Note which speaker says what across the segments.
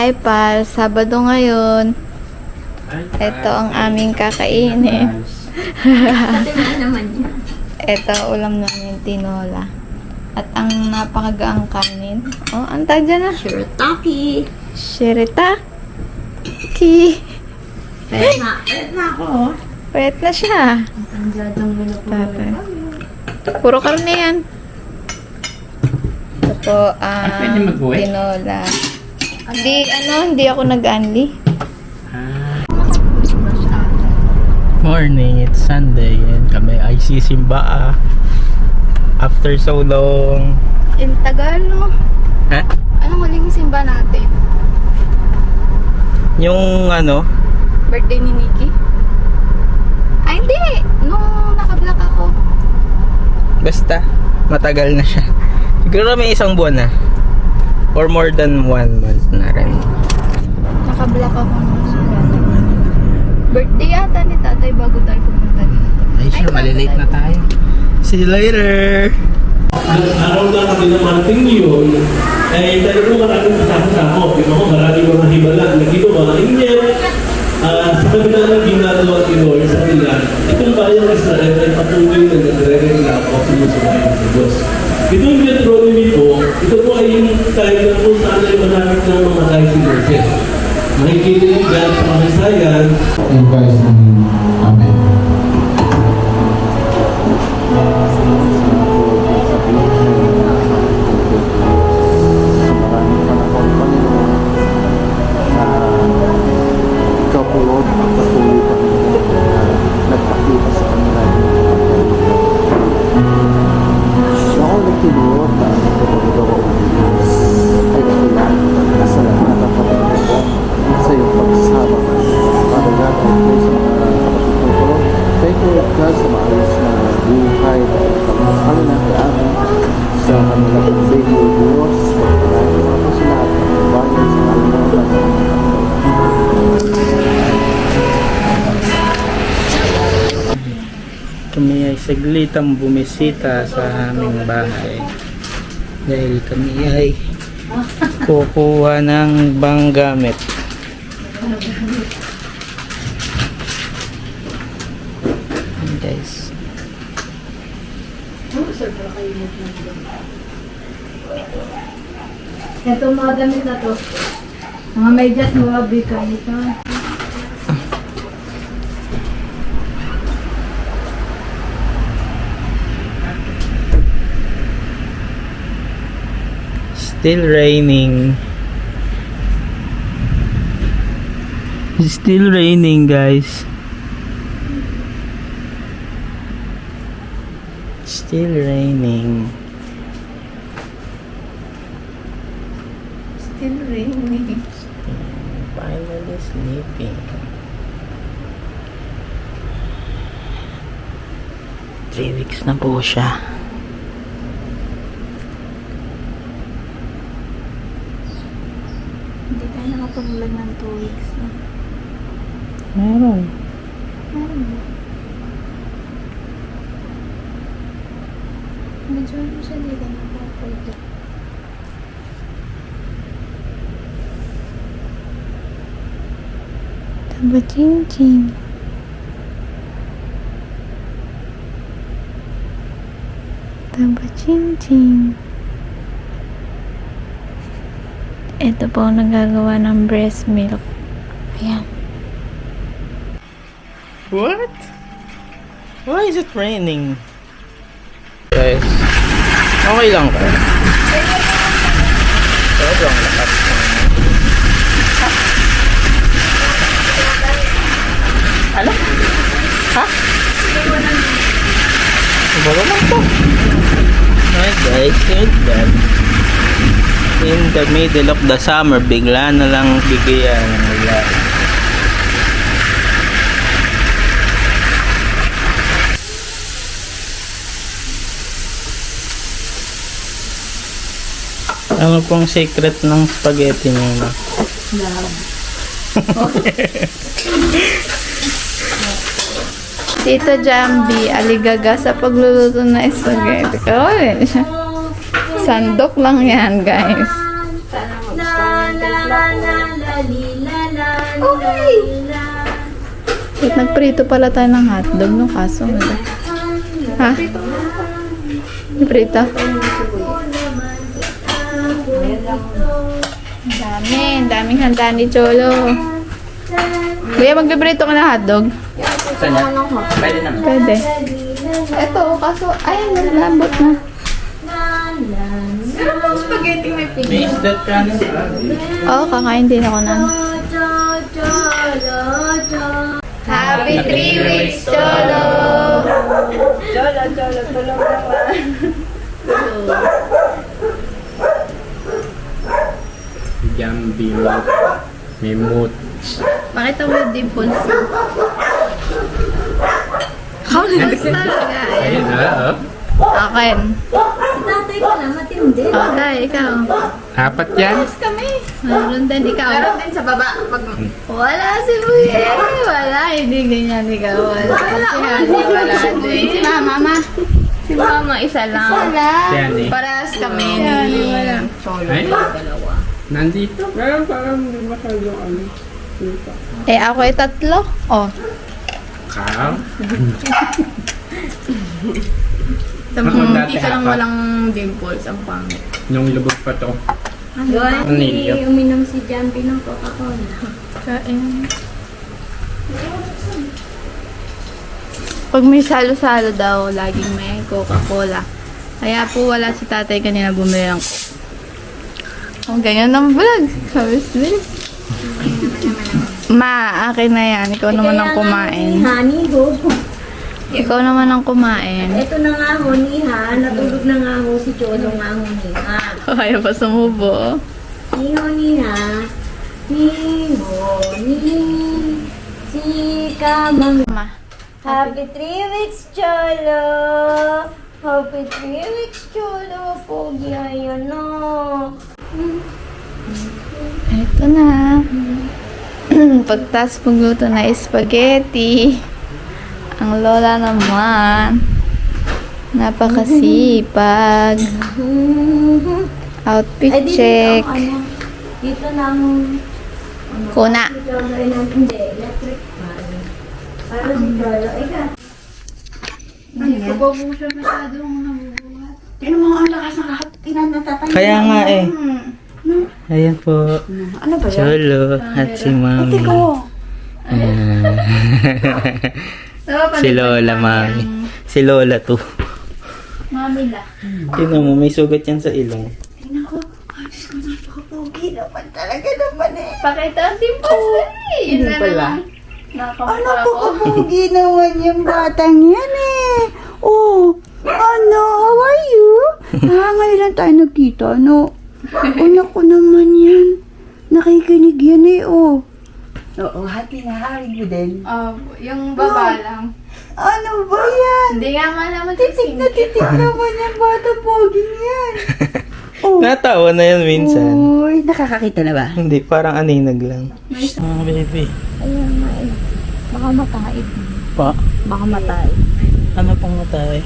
Speaker 1: Hi pal, Sabado ngayon. Ito ang aming kakainin. Ito ulam namin, tinola. At ang napakagaang kanin. Oh, ang tawag dyan na?
Speaker 2: Shirataki.
Speaker 1: Shirataki.
Speaker 2: Pwede na ako.
Speaker 1: Pwede na siya.
Speaker 2: Ang jadang
Speaker 1: Tatay. Puro karne yan. Ito po ang
Speaker 3: pwede mag-uwi?
Speaker 1: tinola. Hindi ako nag-anli.
Speaker 3: Morning, it's Sunday and kami ay sisimba after so long.
Speaker 1: In tagal, no?
Speaker 3: Ha?
Speaker 1: Anong huling simba natin?
Speaker 3: Yung
Speaker 1: Birthday ni Nikki? Ay, hindi! Nung naka-vlog ako.
Speaker 3: basta matagal na siya. Siguro may isang buwan na. Or more than 1 month na rin.
Speaker 1: Naka-vlog ako nung birthday yata ni tatay bago tayo pumunta dito.
Speaker 3: Ay, sure, malilate na tayo. See you later!
Speaker 4: Araw na kami ng marting yun, ay talagang maraming kasama-sama. Yung mga maraming mga himala na ginawa. Sa kabila ng ginagawa ni Lord sa kanila, itong bayang Israel ay patuloy na nagre-reklamo at sumusubayan sa Diyos. Itong Deuteronomy po, ito po ay yung time na po saan ay malapit na mamatay si Moses. Makikita niyo dyan sa Kasayan.
Speaker 5: And Christ name, Amen.
Speaker 6: Maraming panahon, Panginoon, na ikaw po, Lord, ang patuloy, Panginoon, na nagpakita sa kanila yung pagkakas. Ako nagtulog na ang pagkagawa ng Diyos ay dakilan na sa lahat ang pagkagawa sa iyong pagsama. Father God, thank you sa mga kapatid ko, Lord. Thank you, Lord God, sa maayos na buhay na pagkakasal na kaamin sa kanilang baby o Diyos. Pagkakain mo naman sa lahat ng bayan sa kanilang
Speaker 3: Kami ay saglitang bumisita sa aming bahay. Dahil kami ay kukuha ng gamit. Guys.
Speaker 2: Ito mga damit na to. Mga medyas, mga bika ito.
Speaker 3: Still raining. It's still raining, guys. Still raining.
Speaker 1: Still raining.
Speaker 3: Finally sleeping. 3 weeks na po siya.
Speaker 1: Hindi tayo nakapag-vlog ng 2 weeks na.
Speaker 3: Meron.
Speaker 1: Meron ba? Medyo ano siya dito nakapag Taba ching-ching. Taba ching-ching. Ito po ang nagagawa ng breast milk. Ayan.
Speaker 3: What? Why is it raining? Guys, okay lang ba? Sobrang lakas na. Ano? Ha? Bago lang po. Alright guys, good that. In the middle of the summer, bigla na lang bigyan ng ulan. Ano pong secret ng spaghetti niyo na?
Speaker 1: Tito Jambi, aligaga sa pagluluto na spaghetti. Kawin siya. Sandok lang yan, guys.
Speaker 2: Sana magustuhan niyo yung vlog ko.
Speaker 1: Okay. Wait, nagprito pala tayo ng hotdog, no? Kaso, wala. Ha? Prito? Ang daming handa ni Cholo. Kuya, magbibrito ka ng hotdog?
Speaker 3: Saan yan? Pwede naman.
Speaker 1: Pwede. Ito, kaso, ayun, naglambot na.
Speaker 3: May isdat ka na.
Speaker 1: Oo, kakain din ako na. Happy 3 weeks, Cholo! Cholo, tulong naman.
Speaker 3: Jambi may mood.
Speaker 1: Pakita mo yung dimples. Kaulinis talaga.
Speaker 3: Ayun na, oh.
Speaker 1: Akin.
Speaker 2: Tatay ko na, matindi.
Speaker 1: O, tayo, ikaw.
Speaker 3: 4 yan.
Speaker 1: Meron din ikaw. Meron din sa baba. Wala si Buye. Wala. Hindi ganyan ikaw. Wala. Si Hani wala din. Si Mama. Si Mama isa lang. Wala.
Speaker 3: Yan eh.
Speaker 1: Parehas kami ni Cholo.
Speaker 3: Ay? Nandito. Parang di masyadong ano.
Speaker 1: Eh, ako ay 3. Oh.
Speaker 3: Kao?
Speaker 1: Isa lang walang dimples. Ang pangit.
Speaker 3: Yung lubog pa to.
Speaker 2: Doon,
Speaker 3: Anilyo.
Speaker 2: uminom si Jumpy ng Coca-Cola.
Speaker 1: Kain. Pag may salo-salo daw, laging may Coca-Cola. Kaya po wala si tatay kanina bumili ng oh, ganyan ng vlog. Sabi sila. Ma, akin na yan. Ikaw naman ang kumain.
Speaker 2: Honey, go.
Speaker 1: Ikaw naman ang kumain.
Speaker 2: Ito na nga ho, Niha. Natulog na nga ho si Cholo nga ho, Niha.
Speaker 1: Kaya pa sumubo.
Speaker 2: Niho, Niha. Niho, Ni. Si Kamang.
Speaker 1: Ma.
Speaker 2: Happy 3 weeks, Cholo. Happy 3 weeks, Cholo. Pogi, ayan na.
Speaker 1: Ito na. Pagtas pagluto na spaghetti. Ang lola naman. Napakasipag. Outfit
Speaker 2: Ay, dito
Speaker 1: check.
Speaker 2: ang ano. Dito na ang...
Speaker 1: Kuna.
Speaker 2: Si Cholo ay hindi. Electric fan. Para si Cholo. Ika.
Speaker 3: Kaya nga eh. Ayan po. Ano ba yan? Cholo at si Mami. Ayan. Si Lola, Mami. Si Lola to.
Speaker 1: Mami la.
Speaker 3: Tingnan mo, may sugat yan sa ilong.
Speaker 1: Pakita ang dimples. Yun na naman.
Speaker 7: Ano pogi naman yung batang yan eh. Oh, ano, how are you? Ngayon lang tayo nagkita, ano? Una ko naman yan. Nakikinig yan eh, oh. Oo, happy na hari mo din.
Speaker 1: Yung baba lang.
Speaker 7: Ano ba yan?
Speaker 1: Hindi nga malaman
Speaker 7: Titik na titik naman yung bata pogi yan. Oh.
Speaker 3: Natawa na yan minsan.
Speaker 7: Uy, nakakakita na ba?
Speaker 3: Hindi, parang aninag lang. Mga baby.
Speaker 2: Ayan nga eh. Baka matay.
Speaker 3: Pa?
Speaker 2: Baka matay.
Speaker 3: Ano pang matay?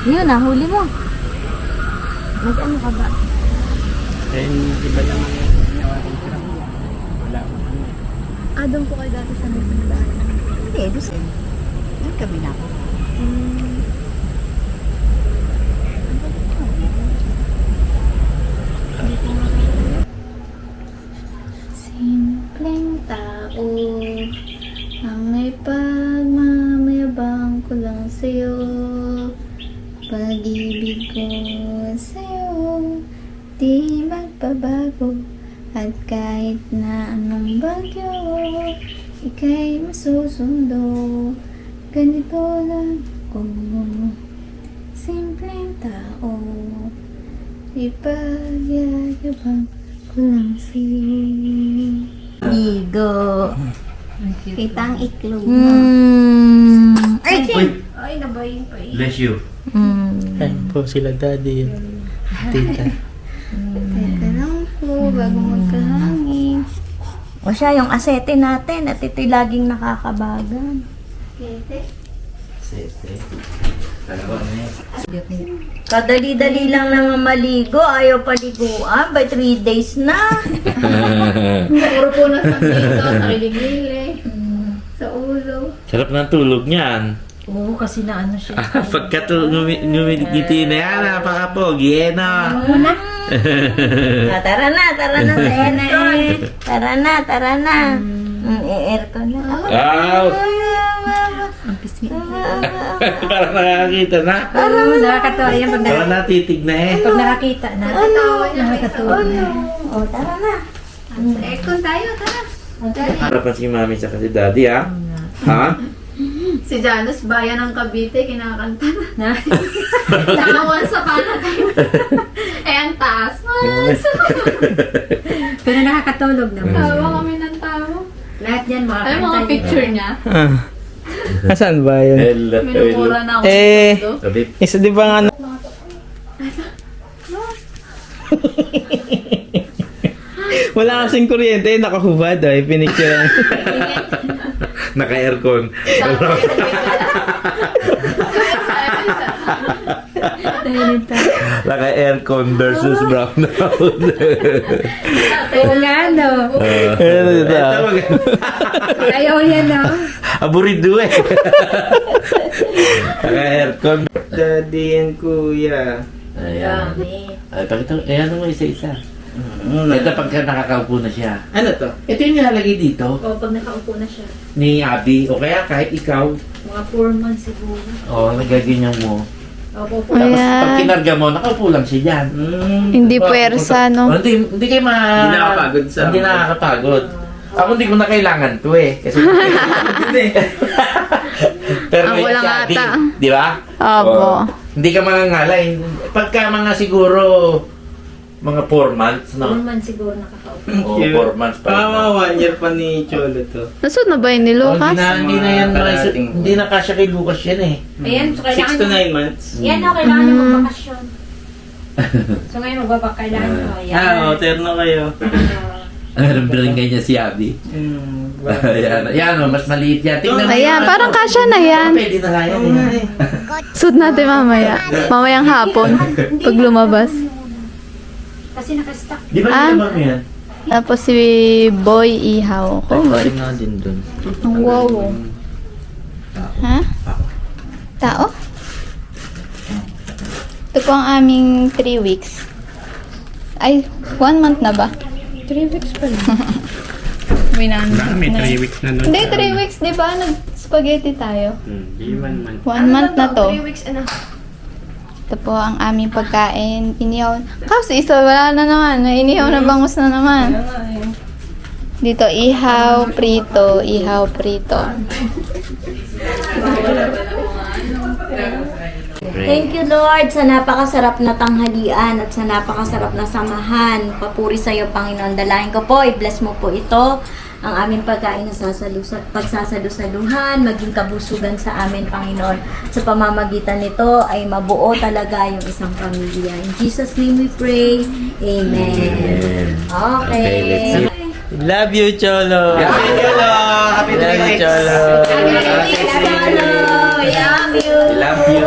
Speaker 2: Yun na, huli mo. Mag-ano ka ba?
Speaker 3: Eh, iba lang wala.
Speaker 1: Doon po kayo dati sa may simbahan.
Speaker 7: Hindi, doon. Yan kami na ako.
Speaker 1: Simpleng tao ang may pagmamayabang ko lang sa'yo. Pag-ibig ko sa'yo di magbabago. At kahit na anong bagyo ika'y masusundo. Ganito lang ako, simpleng tao, ipagyayabang ko lang sa'yo.
Speaker 2: Ligo. Kitang iklog.
Speaker 7: Ay!
Speaker 2: Ay, nabayin pa eh.
Speaker 3: Bless you. Ayan po sila daddy. Tita.
Speaker 1: Teka lang po, bago magkahangin.
Speaker 2: O siya, yung asete natin at ito'y laging nakakabagan.
Speaker 1: Kete?
Speaker 2: Kadali-dali lang naman maligo. Ayaw paliguan. By 3 days na.
Speaker 1: Puro po na sa dito, sa kiligili, sa ulo.
Speaker 8: Sarap ng tulog niyan.
Speaker 2: Oo, kasi na ano siya.
Speaker 8: Pagka ngumiti na yan, napaka-pogi, na.
Speaker 2: Tara na sa aircon. Tara na. I-aircon na.
Speaker 8: Wow! Parang nakakita na.
Speaker 2: Nakakatawa yan pag
Speaker 8: Parang natitig na eh.
Speaker 2: nakakita na. Nakakatawa na. O, tara na.
Speaker 1: Sa aircon tayo, tara.
Speaker 8: Harapan si mami sa si daddy, ha? Ha?
Speaker 1: Si Janus, bayan ng Cavite, kinakanta na. Nakawan sa panatay. Eh, ang taas.
Speaker 2: Pero nakakatulog naman.
Speaker 1: Tawa kami ng tawa.
Speaker 2: Lahat yan
Speaker 1: Ay, mga picture niya.
Speaker 3: Asan ba yun?
Speaker 1: Minumura na ako.
Speaker 3: Eh,
Speaker 1: dito.
Speaker 8: Sabi,
Speaker 3: isa di ba nga wala kasing kuryente, nakahubad ay pinicture lang.
Speaker 8: naka-aircon. Naka-aircon versus brownout.
Speaker 2: Oo nga, no.
Speaker 3: Ano dito?
Speaker 2: Ayaw yan, no.
Speaker 8: Aburido eh. Naka-aircon.
Speaker 3: Daddy and kuya.
Speaker 8: Ayan. Ay, pakita, ayan mo isa-isa. Ito pagka nakakaupo na siya.
Speaker 3: Ano to?
Speaker 8: Ito yung nilalagay dito
Speaker 2: O, pag nakaupo na siya.
Speaker 8: ni Abby. O kaya kahit ikaw.
Speaker 2: Mga 4 months siguro.
Speaker 8: O, nagaganyan mo.
Speaker 2: Opo, po.
Speaker 8: Tapos pag kinarga mo, nakaupo lang siya dyan.
Speaker 1: Hindi puwersa, no?
Speaker 8: O, hindi kayo
Speaker 3: Hindi nakakapagod sa-
Speaker 8: Hindi nakakapagod. Ako hindi ko na kailangan to eh. Kasi pero
Speaker 1: Ako
Speaker 8: may
Speaker 1: lang
Speaker 8: si Abby,
Speaker 1: ata.
Speaker 8: di ba?
Speaker 1: Opo.
Speaker 8: O, hindi ka mangangalay. Pagka mga siguro mga 4 months,
Speaker 2: 4
Speaker 8: no?
Speaker 2: months siguro nakakaupo.
Speaker 8: O, 4 months pa.
Speaker 3: Tama, 1 year pa ni Cholo to.
Speaker 1: Nasod na ba yun ni
Speaker 8: Oh,
Speaker 1: Lucas?
Speaker 8: hindi na yan.
Speaker 3: Kalahating-
Speaker 8: Hindi na kasya kay Lucas yan eh.
Speaker 2: Ayan, so
Speaker 3: 6
Speaker 2: kailangan
Speaker 3: to 9 months.
Speaker 2: Yan o, kailangan nyo magbakasyon. So ngayon magbabakailan nyo. Yan.
Speaker 3: Oo, terno kayo.
Speaker 8: Meron rin ganyan si Abby. Ayan, ayan o, mas maliit yan. Tingnan mo
Speaker 1: Ayan,
Speaker 8: yung
Speaker 1: parang
Speaker 8: ano.
Speaker 1: kasya na yan.
Speaker 8: Pwede na kaya
Speaker 3: Oo nga eh.
Speaker 1: Suot natin mamaya. Mamayang hapon. Pag lumabas.
Speaker 2: Kasi nakastock.
Speaker 8: Di ba
Speaker 1: Ah.
Speaker 8: yung mo yan?
Speaker 1: Tapos si Boy Ihaw. Oh, boy.
Speaker 3: nga din dun.
Speaker 1: Ang wow. Ha? Tao? Ito po ang aming 3 weeks. Ay, 1 month na ba? 3 weeks pa lang. May 3 weeks na nun. Hindi, 3 weeks, di ba? Nag-spaghetti tayo. 1 month na to.
Speaker 2: 3 weeks na.
Speaker 1: Ito po ang aming pagkain. Inihaw. Kasi isa, wala na naman. May inihaw na bangus na naman. Dito, ihaw, prito, ihaw, prito.
Speaker 2: Thank you, Lord, sa napakasarap na tanghalian at sa napakasarap na samahan. Papuri sa iyo, Panginoon. Dalahin ko po, i-bless mo po ito, ang aming pagkain na pagsasalusaluhan, maging kabusugan sa amin, Panginoon. Sa pamamagitan nito ay mabuo talaga yung isang pamilya. In Jesus' name we pray. Amen. Okay.
Speaker 8: let's see.
Speaker 3: Love you, Cholo. Happy Cholo. Happy 3 weeks. Cholo.
Speaker 2: Love you.
Speaker 8: Love you.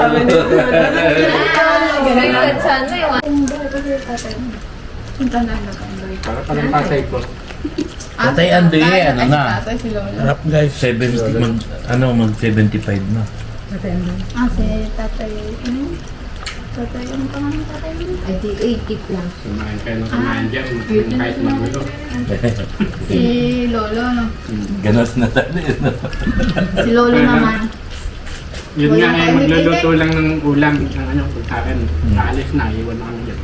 Speaker 8: Tatay Andoy eh, ano na? Harap guys. 70, mag 75 na.
Speaker 1: Ah, si tatay. Tatay, ano pa nga ng tatay?
Speaker 2: Ay, di 80 lang.
Speaker 1: Si Lolo, no?
Speaker 8: Ganos na tayo.
Speaker 1: Si Lolo naman.
Speaker 9: Yun
Speaker 1: Wala
Speaker 9: nga eh,
Speaker 1: tayong
Speaker 9: magluluto
Speaker 1: bibili.
Speaker 9: lang ng ulam ng ano, pagkain. Naalis na, iwan ako dyan.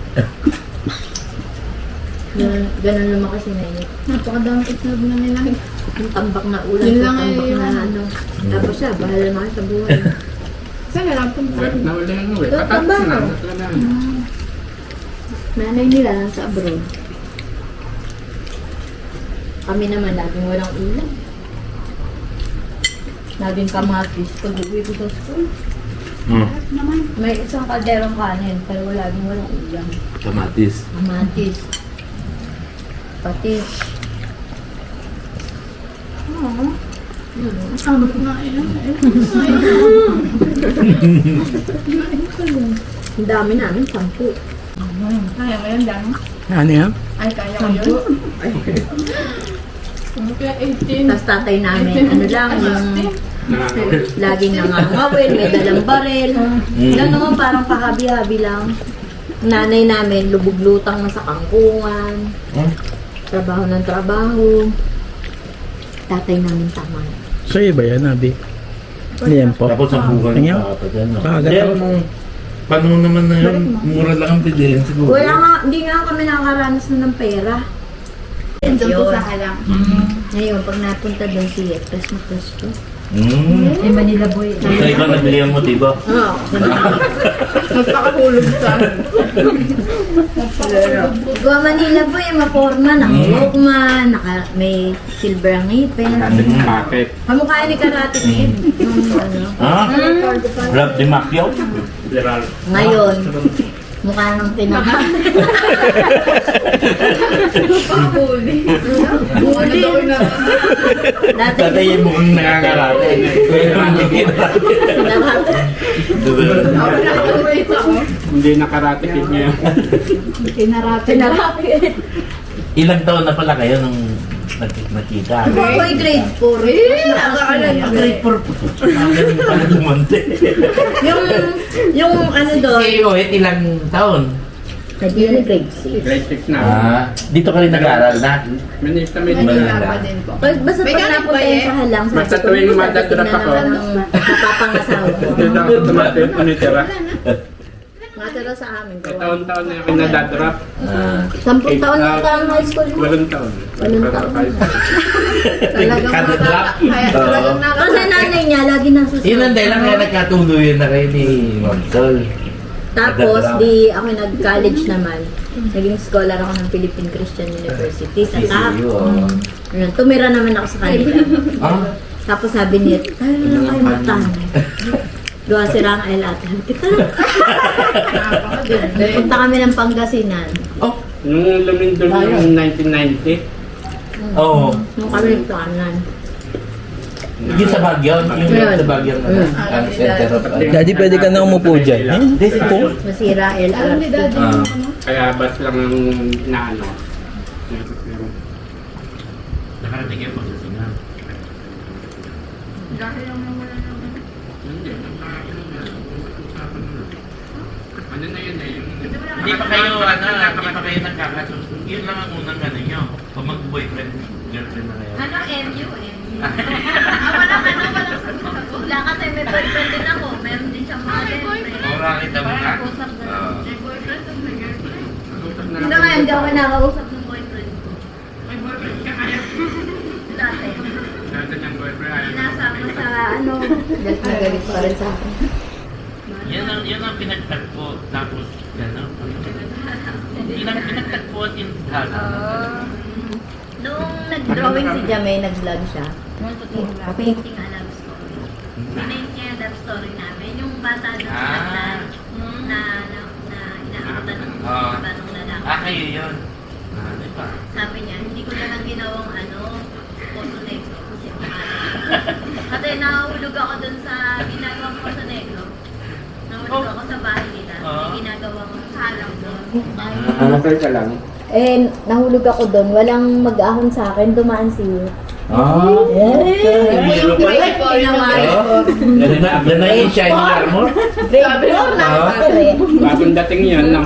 Speaker 2: Ganun lumaki si Nenny.
Speaker 1: Napakadami itlog na nila.
Speaker 2: Yung tambak na ulam,
Speaker 1: Yun
Speaker 2: yung
Speaker 1: lang
Speaker 2: tambak
Speaker 1: eh,
Speaker 2: na
Speaker 1: yung
Speaker 2: ano. Tapos siya, bahala naman sa buhay.
Speaker 1: Saan na lang punta?
Speaker 9: Na uli ang uwi.
Speaker 2: Ito,
Speaker 9: Patat
Speaker 2: tambak.
Speaker 9: na. Wala na.
Speaker 2: Nanay nila nasa abroad. Kami naman, laging walang ulam. Laging kamatis. Pag uwi ko sa school, may isang kalderong kanin, pero laging walang ulam.
Speaker 8: Kamatis.
Speaker 2: Kamatis. Patis. Oo.
Speaker 1: Ano na yun?
Speaker 2: Ang dami namin, 10.
Speaker 1: Kaya mo yun, Dan?
Speaker 3: Ano yan?
Speaker 1: Ay, kaya ko yun. Kaya 18.
Speaker 2: Tapos tatay namin, ano lang, yung laging nangangawin, may dalang barel. Gano'n, parang pahabi-habi lang. Nanay namin, lubog-lutang na sa kangkungan. Trabaho ng trabaho. Tatay namin tama.
Speaker 3: Sa'yo ba yan, Abi? Yan po.
Speaker 8: Tapos ang buhay
Speaker 3: Tingnan.
Speaker 8: ng papa dyan.
Speaker 3: Bagat
Speaker 8: Kaya
Speaker 3: ako.
Speaker 8: nung panahon naman na yun, mura lang ang bilihin siguro.
Speaker 2: Wala nga, hindi nga kami nakakaranas na ng pera.
Speaker 1: Diyan po sa halang.
Speaker 2: Ngayon, pag napunta doon si Press na Presto.
Speaker 8: Mm.
Speaker 2: Manila Boy.
Speaker 8: Ito ikaw nabili ang motibo.
Speaker 2: Oo.
Speaker 1: Magpakahulog sa
Speaker 2: Gawa Manila Boy, maporma, naka-walkman, may silver ang ngipin.
Speaker 9: Bakit?
Speaker 2: Kamukha ni Karate Kid.
Speaker 8: Ha? Rob Di Macchio?
Speaker 9: Literal.
Speaker 2: Ngayon, mukha ng pinaka.
Speaker 1: huli. Huli.
Speaker 2: Dati,
Speaker 8: Tatay yung mukhang nangangarate.
Speaker 9: Hindi nakaratikid niya.
Speaker 2: pinarapit.
Speaker 8: Ilang taon na pala kayo nung nakita?
Speaker 2: Ako ay grade 4.
Speaker 8: Grade 4 po. Magaling pala dumonte.
Speaker 2: Yung ano doon,
Speaker 8: Si Oet ilang taon?
Speaker 2: hindi na grade 6.
Speaker 9: Grade 6 na.
Speaker 8: Dito ka rin nag-aaral na?
Speaker 9: Minista may
Speaker 1: Manila pa din po.
Speaker 2: Basta pag
Speaker 1: Mechanic
Speaker 2: napunta
Speaker 1: ba
Speaker 2: yun
Speaker 1: eh?
Speaker 2: sa halang,
Speaker 9: Basta tuwing madadrap ako.
Speaker 2: Mapapangasawa ko.
Speaker 9: Ito tumatin ko nitira.
Speaker 2: Matira sa amin.
Speaker 9: Taon-taon na yung nadadrap.
Speaker 2: 10 taon na ang high school mo.
Speaker 9: 8 taon.
Speaker 2: Walang taon.
Speaker 8: Kada drop?
Speaker 1: Kaya talagang
Speaker 2: Kasi nanay niya, lagi nasa
Speaker 8: Yun ang dahilan kaya nagkatuluyan na kayo ni Ma'am Sol.
Speaker 2: Tapos, di ako nag-college naman. Naging scholar ako ng Philippine Christian University sa TAP. Ayun, tumira naman ako sa kanila.
Speaker 8: Ah?
Speaker 2: Tapos sabi niya, tayo na lang kayo magtahan. Gawa sila ang ailatan. Kita. Punta kami ng Pangasinan.
Speaker 8: Oh,
Speaker 9: Nung lumindol yung 1990,
Speaker 8: oo.
Speaker 2: Nung kami nagtahanan.
Speaker 8: Yung sa Baguio, yung sa Baguio ang center of
Speaker 3: Daddy, pwede ka na umupo dyan. This po.
Speaker 2: Masira
Speaker 1: Alam ni
Speaker 2: LRT.
Speaker 1: Daddy yung ano.
Speaker 9: kaya bas lang ang naano.
Speaker 8: Nakarating yung pagsasingan.
Speaker 1: Dahil lang nawala ng
Speaker 9: Ano na yun eh?
Speaker 8: Hindi pa kayo, hindi pa kayo nagkakasunod. Yun lang ang unang ano nyo. Kung mag-boyfriend, girlfriend na kayo.
Speaker 2: Ano, MU? Walang sagot. Wala kasi may boyfriend din ako. Meron din siyang mga girlfriend.
Speaker 8: Ora kita mo ka?
Speaker 1: may boyfriend o may girlfriend.
Speaker 2: Hindi nga, hindi ako nakakausap ng boyfriend ko.
Speaker 1: May boyfriend ka kaya.
Speaker 2: Dati.
Speaker 9: Dati niyang boyfriend.
Speaker 2: Sinasama sa ano. Galit na galit pa rin sa akin.
Speaker 8: Yan ang pinagtagpo. Tapos, gano'n. Pinagtagpuan yung halo.
Speaker 2: Nung nag-drawing si Jamay, nag-vlog siya. Painting a love story. Pinaint niya yung love story namin. Yung bata doon na inaabutan ng iba nung lalaki.
Speaker 8: Kayo yun. Ano pa?
Speaker 2: Sabi niya, hindi ko na lang ginawang Poso Negro. Kasi nahulog ako dun sa ginagawang Poso Negro. Nahulog ako sa bahay nila. May ginagawang halang doon.
Speaker 9: Okay ka lang.
Speaker 2: Eh, nahulog ako doon. Walang mag-ahon sa akin. Dumaan si Will.
Speaker 8: Biro pala. Yan na yung shining armor.
Speaker 2: Grade 4 na ako kasi.
Speaker 9: Bagong dating yan, no?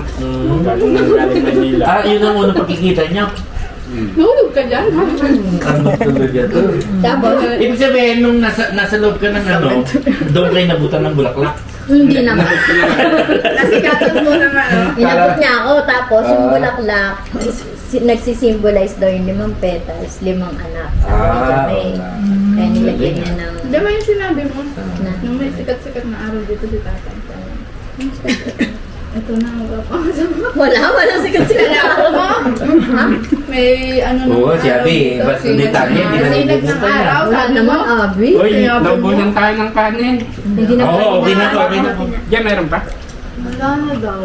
Speaker 9: Bagong nanggaling Manila.
Speaker 8: Yun ang unang pagkikita niyo.
Speaker 1: Nahulog ka dyan?
Speaker 8: Ano tuloy yan?
Speaker 2: Tapos,
Speaker 8: Ibig sabihin, nung nasa loob ka ng ano, doon kayo nabutan ng bulaklak.
Speaker 2: hindi naman.
Speaker 1: Nasikatan mo na nga, no?
Speaker 2: Inabot niya ako. Tapos, yung bulaklak, nagsisimbolize daw yung 5 petals, 5 anak. Sabi ni Jamay. Kaya nilagyan niya ng...
Speaker 1: Di ba yung sinabi mo?
Speaker 2: Na.
Speaker 1: Nung may sikat-sikat na araw dito si tatay. Ito na,
Speaker 2: Wala sikat-sikat na ako. Ha?
Speaker 1: may ano na
Speaker 8: Oo, si Abi, basta detalye, hindi na
Speaker 1: Sinag ng
Speaker 8: nabubutan niya.
Speaker 1: araw,
Speaker 2: Wala
Speaker 1: sabi
Speaker 2: naman,
Speaker 1: mo.
Speaker 2: Abi.
Speaker 9: Uy, naubunan tayo ng kanin.
Speaker 2: Hindi na
Speaker 8: Oo, okay na po.
Speaker 9: Diyan meron pa?
Speaker 1: Wala na daw.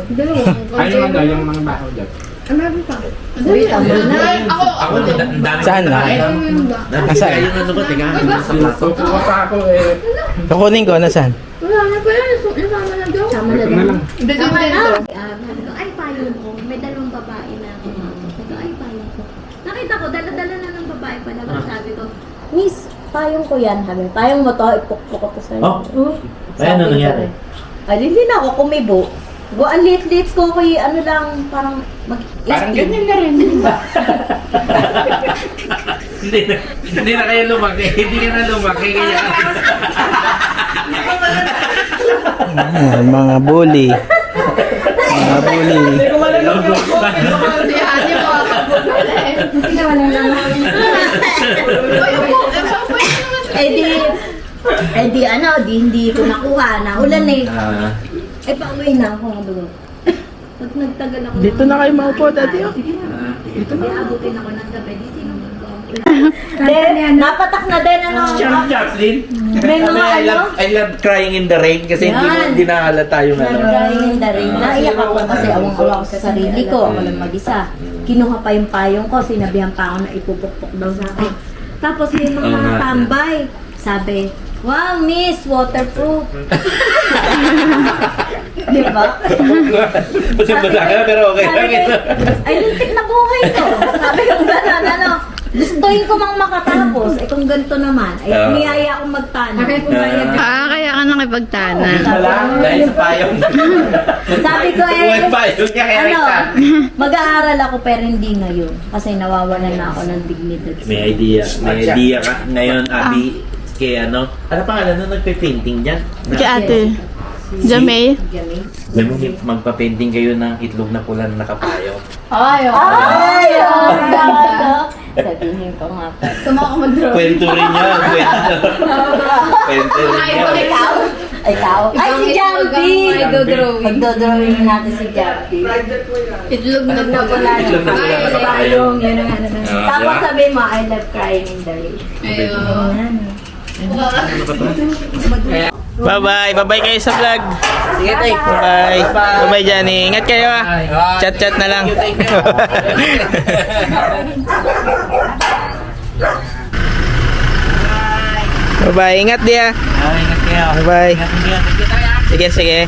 Speaker 9: Ay, yung ano, yung mga baho dyan.
Speaker 2: Uy, tama na.
Speaker 8: Ako, ang dami.
Speaker 3: Saan na? Nasaan?
Speaker 8: Yung ano ko, teka. Nasa plato.
Speaker 9: Tutuwa pa ako eh.
Speaker 3: Kukunin ko, nasaan?
Speaker 1: Wala na pa yan. Isama na daw.
Speaker 2: Sama na
Speaker 9: Ito na
Speaker 2: lang.
Speaker 9: lang.
Speaker 1: Sama na.
Speaker 10: Sabi ko, ay, payong ko. May dalawang babae na ako. Sabi ko, ay, payong ko. Nakita ko, dala-dala na ng babae pala. Sabi ko,
Speaker 2: Miss, payong ko yan. Sabi, payong mo to, ipukpuk ko to sa'yo.
Speaker 8: Oh. Ay, ano nangyari?
Speaker 2: Ay, hindi na ako kumibo. Go, ang liit-liit ko kay ano lang, parang
Speaker 9: Parang ganyan na rin.
Speaker 8: Hindi na kayo lumaki. Hindi ka na lumaki. Kaya...
Speaker 3: Ayan, mga bully. Mga bully.
Speaker 1: Si Ani mo kakabugala eh.
Speaker 2: Hindi naman lang. Di hindi ko nakuha na. Ulan eh. Ay, pauwi na ako. Pag nagtagal ako.
Speaker 3: Dito na kayo maupo, Daddy.
Speaker 2: Dito na. Abutin ako ng gabi. Dito na. Napatak na din ano.
Speaker 8: Jocelyn?
Speaker 2: May mga ano.
Speaker 8: I love crying in the rain kasi
Speaker 2: Yan.
Speaker 8: hindi nahalata yung ano.
Speaker 2: Nag-crying in the rain. Naiyak ako kasi awang-awa ako sa sarili ko. Ako lang mag-isa. Kinuha pa yung payong ko. Sinabihan pa ako na ipupukpok daw sa akin. Tapos may mga
Speaker 8: Oo nga.
Speaker 2: tambay. Sabi, wow, miss, waterproof. Di ba?
Speaker 8: Basa-basa ka pero okay lang ito.
Speaker 2: Ay, lintik na buhay to. Sabi yung gano'n, ano. Gustuin ko mang makatapos. Eh kung ganito naman, ay niyaya akong magtana.
Speaker 1: Kaya ka nakipagtana.
Speaker 8: Wala, dahil sa payong.
Speaker 2: Sabi ko
Speaker 8: Huwag payong niya kaya
Speaker 2: ano,
Speaker 8: kita.
Speaker 2: mag-aaral ako pero hindi ngayon. Kasi nawawalan na ako ng dignidad.
Speaker 8: May idea ka ngayon, Abby. Kaya ano pangalan nung nagpe-painting dyan?
Speaker 1: Kay ate. Jamay.
Speaker 8: Magpa-painting kayo ng itlog na pula na nakapayo.
Speaker 1: Ay,
Speaker 2: Ay! Sabihin ko nga pa.
Speaker 1: Tumaka mag-draw.
Speaker 8: Kwento rin yan. Kwento rin yan.
Speaker 2: Ikaw? Ay, si Jumpy!
Speaker 1: Magdodrawing.
Speaker 2: Magdodrawing natin si Jumpy.
Speaker 1: Itlog na pula.
Speaker 8: Itlog na pula na
Speaker 2: Payong, yun ang ano.
Speaker 8: Ah,
Speaker 2: Tapos
Speaker 8: diba?
Speaker 2: sabi mo, I love crying in the rain.
Speaker 1: Ayun.
Speaker 3: Bye-bye. Bye-bye kayo sa vlog.
Speaker 8: Sige, tay.
Speaker 3: Bye-bye. Bye-bye, Johnny. Ingat kayo ah. Chat-chat na lang.
Speaker 8: Thank you.
Speaker 3: Bye-bye. Ingat dia.
Speaker 8: Ingat kayo.
Speaker 3: Bye-bye.
Speaker 8: Ingat kayo.
Speaker 3: Sige, sige.